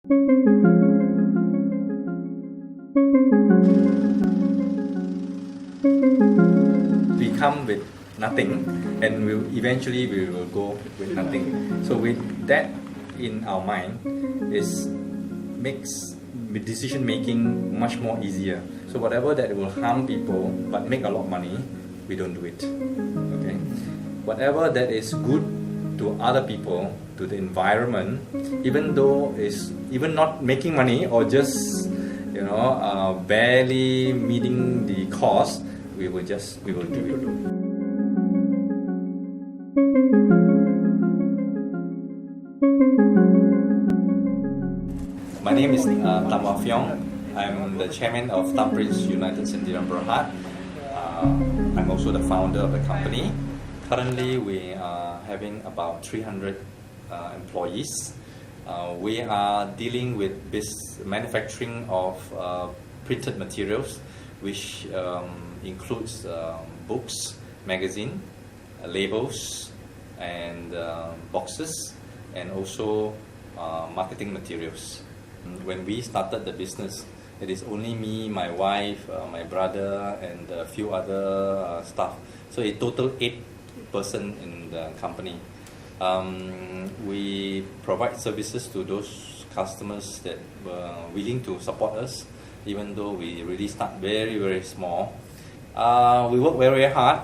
We come with nothing, and eventually we will go with nothing. So with that in our mind, makes decision making much more easier. So whatever that will harm people but make a lot of money, we don't do it. Okay, whatever that is good to other people, to the environment, even though it's even not making money or just barely meeting the cost, we will do it. My name is Tam Wah Fyong. I'm the chairman of Thumbprint United Sdn Bhd. I'm also the founder of the company. Currently, we are having about 300 employees. We are dealing with manufacturing of printed materials, which includes books, magazine, labels, and boxes, and also marketing materials. When we started the business, it is only me, my wife, my brother, and a few other staff. So a total 8 person in the company. We provide services to those customers that were willing to support us, even though we really start very, very small. We work very, very hard.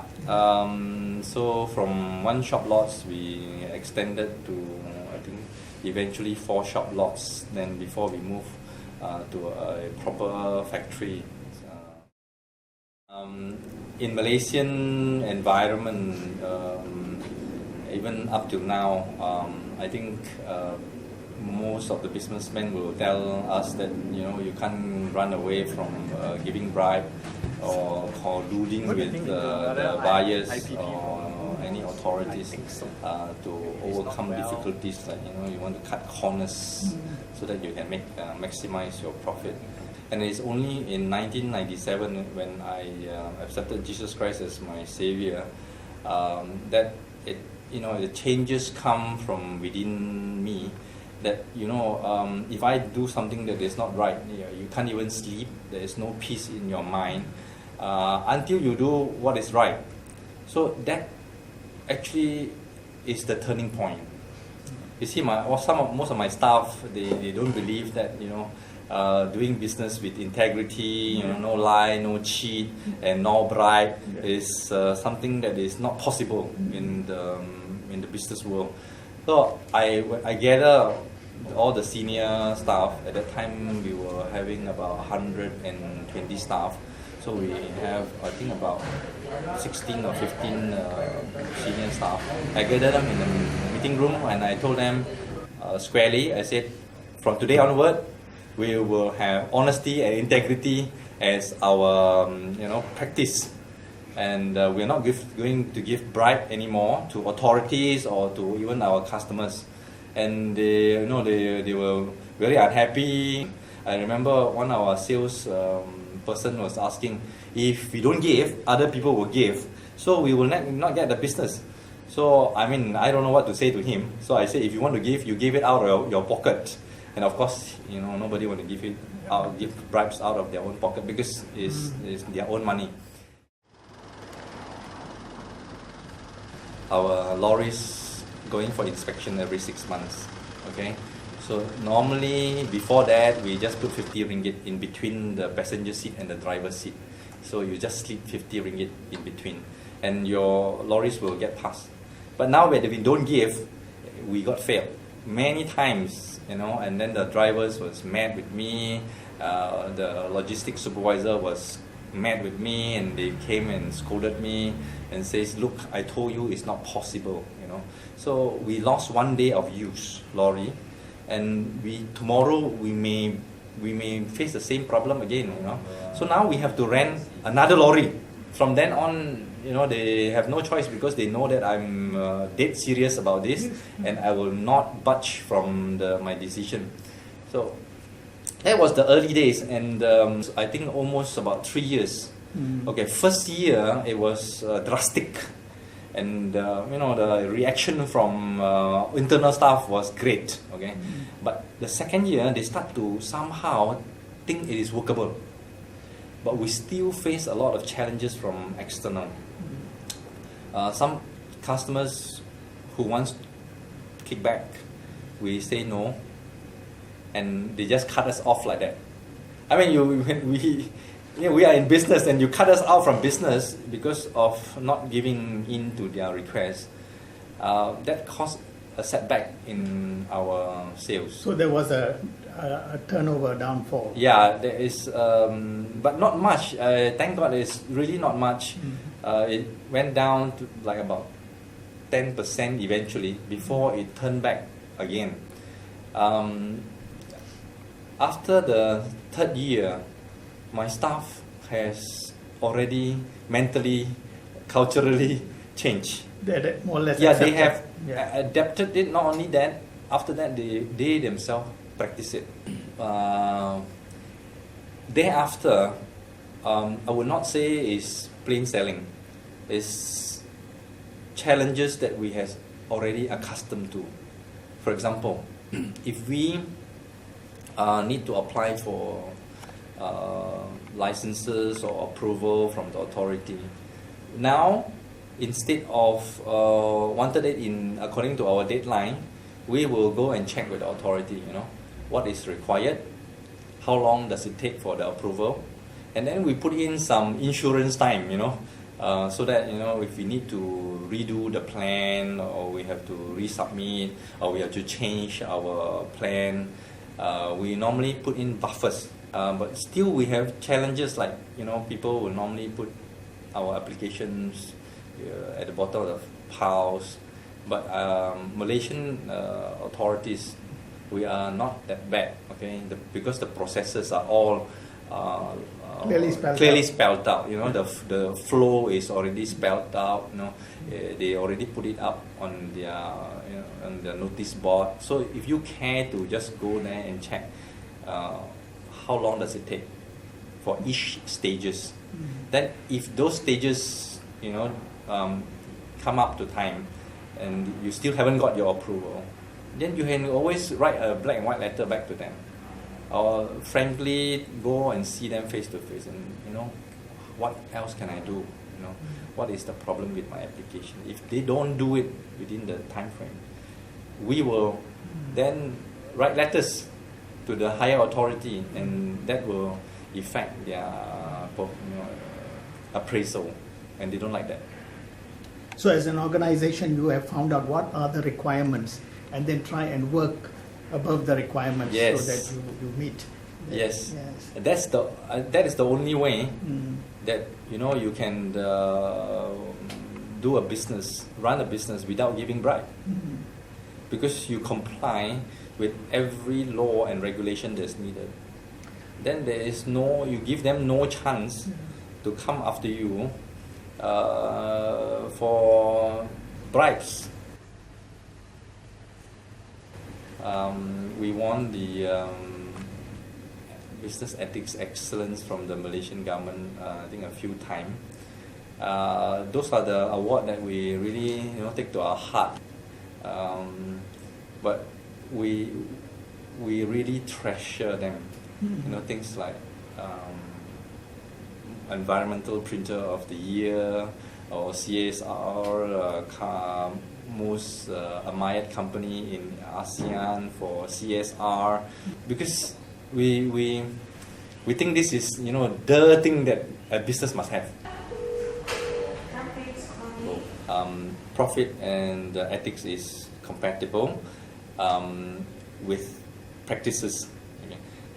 So from 1 shop lots, we extended to, I think, eventually 4 shop lots. Then before we move to a proper factory. In Malaysian environment, even up till now, I think most of the businessmen will tell us that you can't run away from giving bribe or colluding with the buyers or any authorities to overcome difficulties. Like you want to cut corners so that you can maximize your profit. And it's only in 1997 when I accepted Jesus Christ as my Savior that the changes come from within me. That if I do something that is not right, you can't even sleep. There is no peace in your mind until you do what is right. So that actually is the turning point. You see, most of my staff, they don't believe that doing business with integrity, no lie, no cheat, and no bribe is something that is not possible in the business world. So I gather all the senior staff. At that time, we were having about 120 staff. So we have, I think, about 16 or 15 senior staff. I gathered them in the meeting room and I told them squarely, I said, from today onward, we will have honesty and integrity as our practice, and we're not going to give bribe anymore to authorities or to even our customers. And they were very unhappy. I remember one of our sales person was asking, if we don't give, other people will give, so we will not get the business. So I don't know what to say to him. So I said, if you want to give, you give it out of your pocket. And of course, nobody want to give bribes out of their own pocket because it's their own money. Our lorries going for inspection every 6 months. Okay, so normally before that we just put 50 ringgit in between the passenger seat and the driver's seat. So you just slip 50 ringgit in between, and your lorries will get passed. But now that we don't give, we got failed many times. And then the drivers was mad with me, the logistics supervisor was mad with me, and they came and scolded me and says, look, I told you it's not possible, So we lost 1 day of use lorry, and tomorrow we may face the same problem again, So now we have to rent another lorry. From then on, they have no choice because they know that I'm dead serious about this, and I will not budge from my decision. So that was the early days, and I think almost about 3 years. Okay, first year it was drastic. and the reaction from internal staff was great. Okay, but the second year they start to somehow think it is workable, but we still face a lot of challenges from external. Some customers who wants kickback, we say no, and they just cut us off like that. I mean, we are in business, and you cut us out from business because of not giving in to their requests. That caused a setback in our sales. So there was a turnover downfall. Yeah, there is, but not much. Thank God, it's really not much. It went down to like about 10% eventually before it turned back again. After the third year, my staff has already mentally, culturally changed. They more or less they accepted. have adapted it. Not only that, after that they themselves practice it. Thereafter, I would not say is plain selling. It's challenges that we have already accustomed to. For example, if we need to apply for licenses or approval from the authority, now instead of wanted it in according to our deadline, we will go and check with the authority, what is required, how long does it take for the approval, and then we put in some insurance time, so that if we need to redo the plan, or we have to resubmit, or we have to change our plan, we normally put in buffers. But still we have challenges like, people will normally put our applications at the bottom of the piles. But Malaysian authorities, we are not that bad, okay? Because the processes are all clearly spelled out. The flow is already spelled out. They already put it up on their on the notice board. So if you care to just go there and check, how long does it take for each stages? Then if those stages come up to time and you still haven't got your approval, then you can always write a black and white letter back to them, or frankly go and see them face to face, and what else can I do? What is the problem with my application? If they don't do it within the time frame, we will then write letters to the higher authority, and that will affect their appraisal, and they don't like that. So as an organization, you have found out what are the requirements, and then try and work above the requirements. Yes. So that you meet. Yes. That is the only way that you can do a business, run a business without giving bribe, because you comply with every law and regulation that's needed. Then you give them no chance to come after you for bribes. We won the Business Ethics Excellence from the Malaysian government, I think a few times. Those are the awards that we really take to our heart. But we really treasure them. Things like Environmental Printer of the Year, or CSR, most admired company in ASEAN for CSR, because we think this is the thing that a business must have. Profit and ethics is compatible with practices.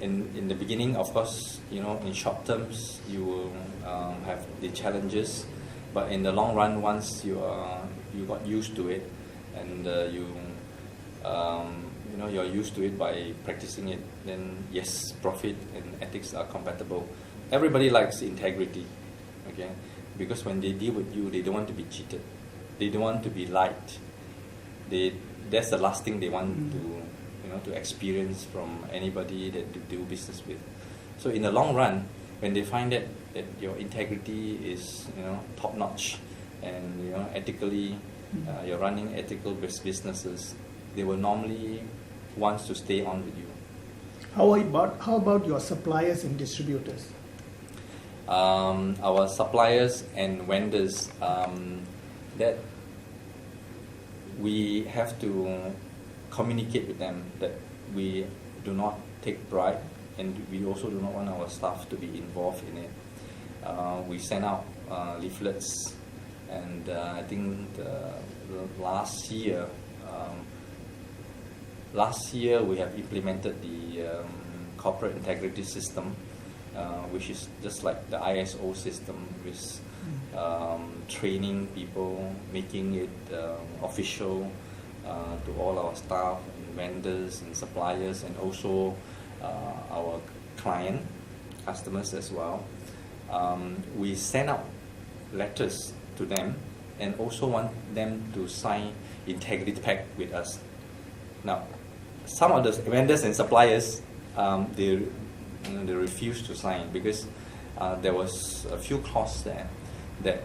In the beginning, of course, in short terms you will have the challenges, but in the long run, once you got used to it, and you're used to it by practicing it, then yes, profit and ethics are compatible. Everybody likes integrity, okay? Because when they deal with you, they don't want to be cheated. They don't want to be lied. That's the last thing they want to experience from anybody that they do business with. So in the long run, when they find that your integrity is top notch, and ethically, you're running ethical businesses, they will normally want to stay on with you. How about your suppliers and distributors? Our suppliers and vendors, that we have to communicate with them that we do not take bribe, and we also do not want our staff to be involved in it. We send out leaflets, and I think last year we have implemented the corporate integrity system, which is just like the ISO system, with training people, making it official to all our staff and vendors and suppliers, and also our customers as well. We send out letters to them and also want them to sign integrity pact with us. Now, some of the vendors and suppliers, they refuse to sign because there was a few clauses there that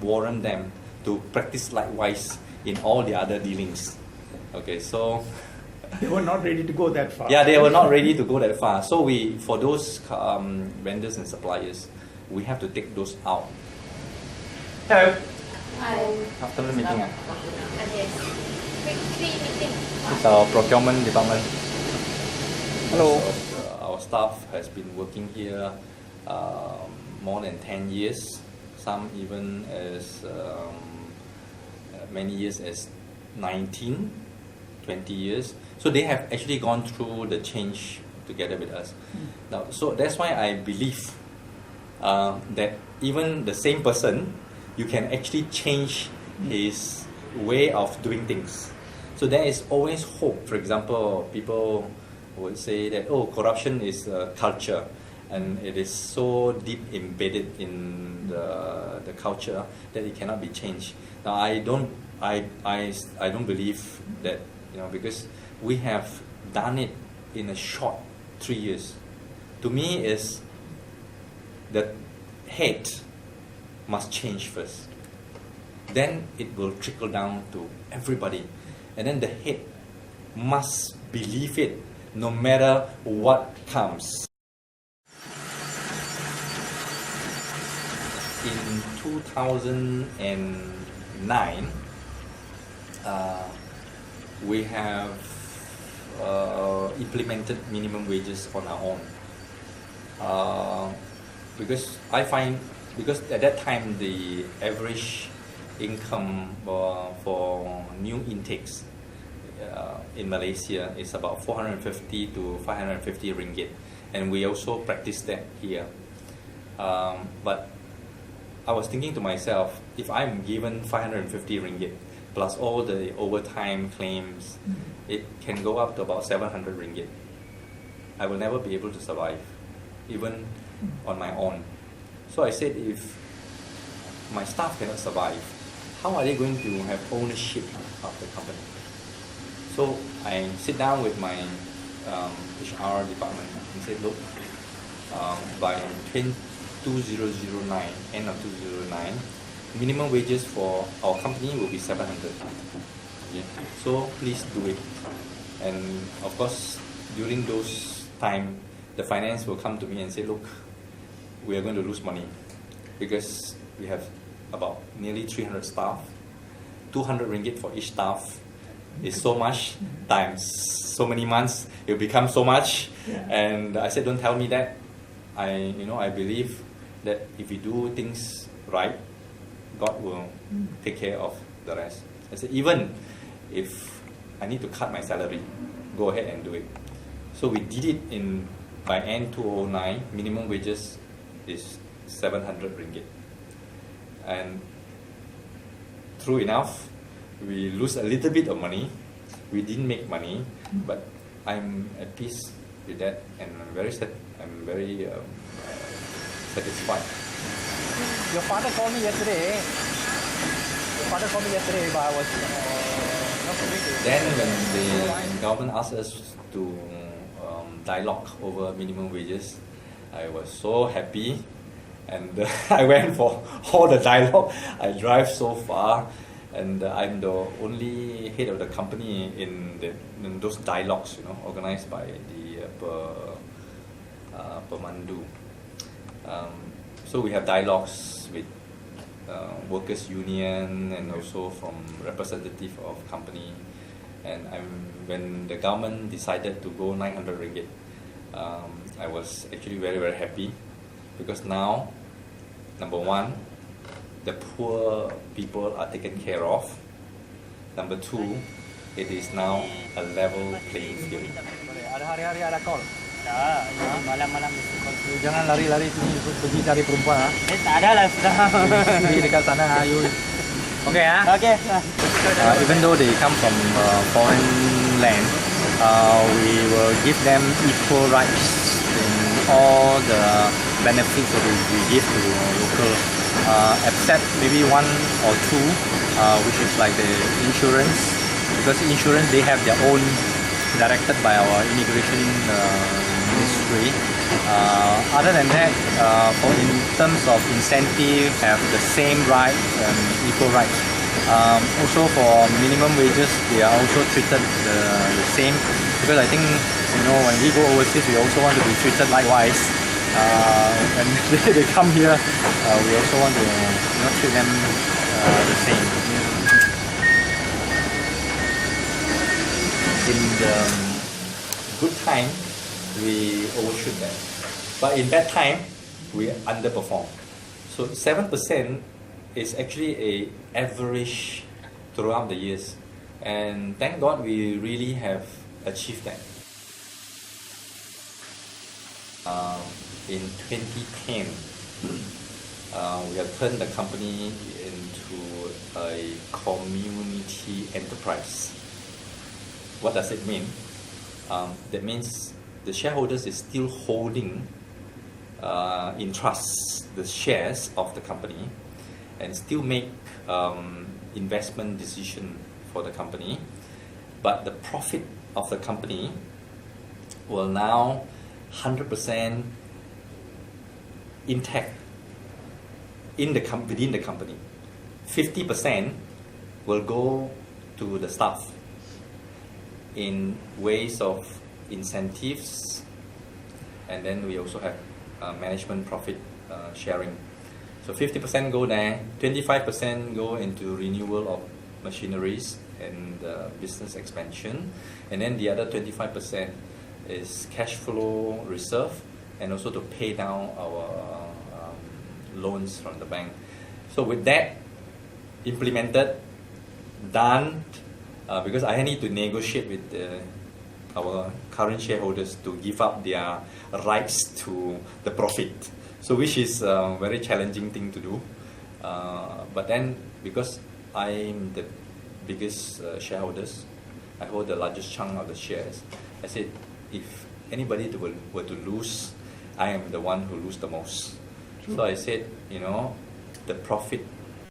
warrant them to practice likewise in all the other dealings. Okay, so they were not ready to go that far. Yeah, they were not ready to go that far. So for those vendors and suppliers, we have to take those out. Hello. Hi. Afternoon meeting. Yes. Quick meeting. It's our procurement department. Hello. So, our staff has been working here more than 10 years. Some even as many years as 19, 20 years. So they have actually gone through the change together with us. Now, so that's why I believe that even the same person, you can actually change his way of doing things. So there is always hope. For example, people would say that, oh, corruption is a culture, and it is so deep embedded in the culture that it cannot be changed. Now, I don't believe that, because we have done it in a short 3 years. To me, is the head must change first. Then it will trickle down to everybody. And then the head must believe it no matter what comes. In 2009, we have implemented minimum wages on our own. Because at that time the average income for new intakes in Malaysia is about 450 to 550 ringgit, and we also practice that here. But I was thinking to myself, if I'm given 550 ringgit plus all the overtime claims, it can go up to about 700 ringgit. I will never be able to survive, even on my own. So I said, if my staff cannot survive, how are they going to have ownership of the company? So I sit down with my HR department and said, look, by 2009, end of 2009, minimum wages for our company will be 700. Okay. So please do it. And of course, during those time, the finance will come to me and say, look, we are going to lose money because we have about nearly 300 staff. 200 ringgit for each staff is so much times so many months, it will become so much. Yeah. And I said, don't tell me that. I believe that if we do things right, God will take care of the rest. I said, even if I need to cut my salary, go ahead and do it. So we did it by end 2009, minimum wages is 700 ringgit. And true enough, we lose a little bit of money. We didn't make money, but I'm at peace with that, and I'm very satisfied. Your father called me yesterday. But I was not free to. Then when the government asked us to dialogue over minimum wages, I was so happy, And I went for all the dialogue. I drive so far, and I'm the only head of the company in those dialogues, organized by the Pemandu. So we have dialogues with workers' union and also from representative of company. And when the government decided to go 900 ringgit, I was actually very, very happy, because now, number one, the poor people are taken care of. Number two, it is now a level playing field. Ada hari-hari ada call. Dah, ini malam-malam mesti call. You jangan lari-lari pergi cari perempuan ah. Tak ada lah sudah. Pergi dekat sana you. Okay ah. Okay. Even though they come from foreign land, we will give them equal rights in all the benefits that we give to local, except maybe one or two, which is like the insurance, because insurance they have their own, directed by our immigration ministry. Other than that, in terms of incentive, have the same rights and equal rights. Also for minimum wages, they are also treated the same, because I think when we go overseas, we also want to be treated likewise. When they come here, we also want to treat them the same. In the good time, we overshoot them, but in bad time, we underperform. So 7% is actually a average throughout the years, and thank God we really have achieved that. In 2010, we have turned the company into a community enterprise. What does it mean? That means the shareholders is still holding in trust the shares of the company, and still make investment decision for the company, but the profit of the company will now 100% intact within the company. 50% will go to the staff in ways of incentives, and then we also have management profit sharing. So 50% go there, 25% go into renewal of machineries and business expansion, and then the other 25% is cash flow reserve, and also to pay down our loans from the bank. So with that implemented, done, because I need to negotiate with our current shareholders to give up their rights to the profit. So which is a very challenging thing to do. But then, because I'm the biggest shareholders, I hold the largest chunk of the shares, I said, if anybody were to lose, I am the one who lose the most. True. So I said, the profit